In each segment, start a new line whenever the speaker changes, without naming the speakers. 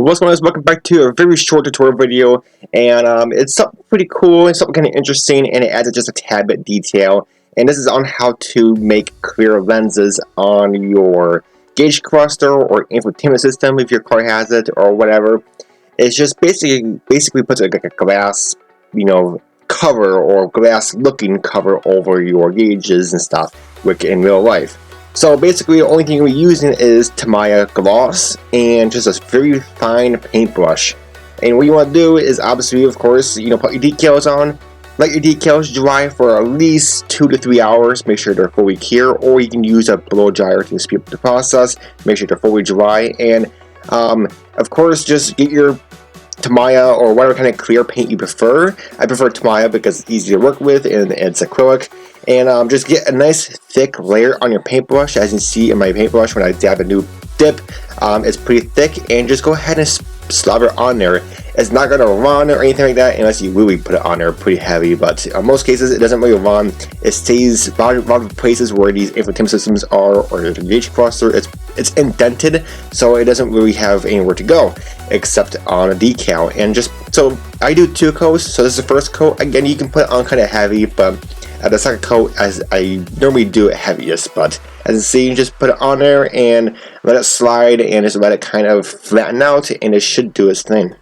what's going on, guys? Welcome back to a very short tutorial video, and it's something pretty cool and something kind of interesting, and it adds just a tad bit detail. And this is on how to make clear lenses on your gauge cluster or infotainment system if your car has it or whatever. It's just basically puts like a glass, cover or glass looking cover over your gauges and stuff, like in real life. So basically, the only thing we're using is Tamiya gloss and just a very fine paintbrush. And what you want to do is obviously, of course, put your decals on. Let your decals dry for at least 2 to 3 hours. Make sure they're fully clear, or you can use a blow dryer to speed up the process. Make sure they're fully dry, and of course, just get your Tamiya or whatever kind of clear paint you prefer. I prefer Tamiya because it's easy to work with and it's acrylic. And just get a nice thick layer on your paintbrush. As you can see in my paintbrush, when I dab a new dip, it's pretty thick, and just go ahead and slap it on there. It's not going to run or anything like that unless you really put it on there pretty heavy, but in most cases it doesn't really run. It stays a lot of places where these infotainment systems are, or the gauge cluster, it's indented, so it doesn't really have anywhere to go except on a decal. And just so I do 2 coats, so this is the first coat. Again, you can put it on kind of heavy, but at the second coat, as I normally do it heaviest, but as you see, you just put it on there and let it slide and just let it kind of flatten out, and it should do its thing.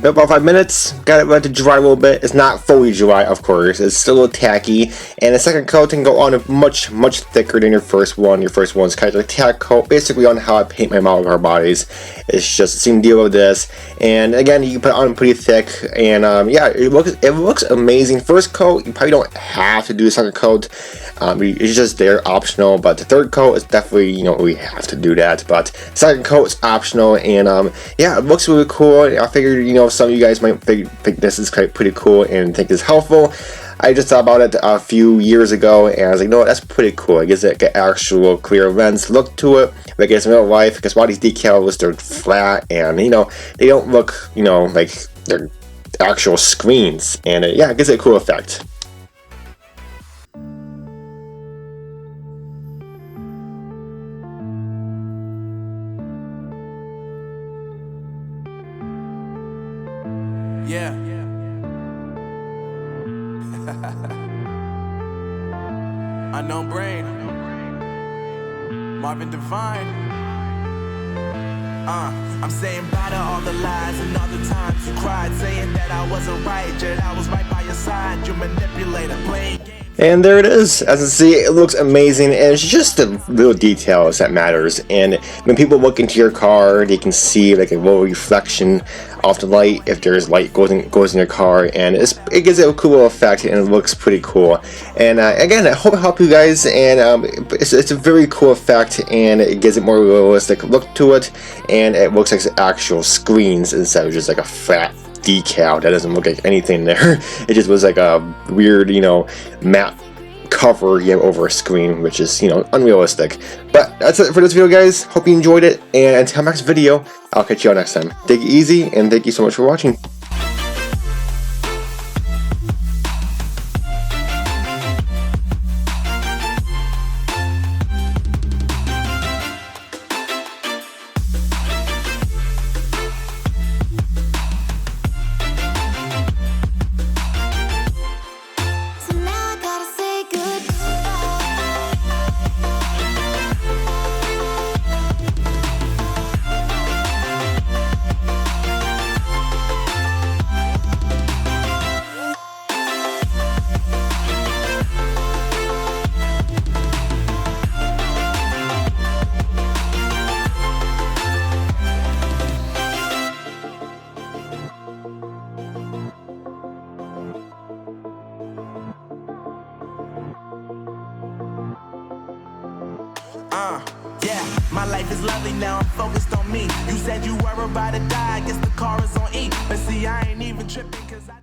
About 5 minutes, got it let it dry a little bit. It's not fully dry, of course, it's still a little tacky, and the second coat can go on much thicker than your first one. Your first one's kind of like tack coat, basically on how I paint my model car bodies. It's just the same deal with this, and again, you can put it on pretty thick, and yeah, it looks amazing. First coat, you probably don't have to do the second coat. It's just there, optional, but the third coat is definitely, we have to do that, but second coat is optional. And yeah, it looks really cool. I figured, some of you guys might think this is pretty cool and think it's helpful. I just thought about it a few years ago, and I was like, no, that's pretty cool. It gives it an actual clear lens look to it, like it's in real life, because a lot of these decals, they're flat, and they don't look, like they're actual screens, and yeah, it gives it a cool effect.
Yeah. Unknown Brain. Marvin Divine. I'm saying bye to all the lies and all the times you cried, saying that I wasn't right, yet I was right by your side. You manipulator, playing games.
And there it is. As you see, it looks amazing, and it's just the little details that matters. And when people look into your car, they can see like a little reflection of the light if there's light goes in your car, and it gives it a cool effect, and it looks pretty cool. And again, I hope it helped you guys, and it's a very cool effect, and it gives it more realistic look to it, and it looks like actual screens instead of just like a flat decal that doesn't look like anything there. It just was like a weird, matte cover over a screen, which is, unrealistic. But that's it for this video, guys. Hope you enjoyed it, and until next video, I'll catch you all next time. Take it easy, and thank you so much for watching.
Yeah, my life is lovely now, I'm focused on me. You said you were about to die, I guess the car is on E. But see, I ain't even tripping, cause I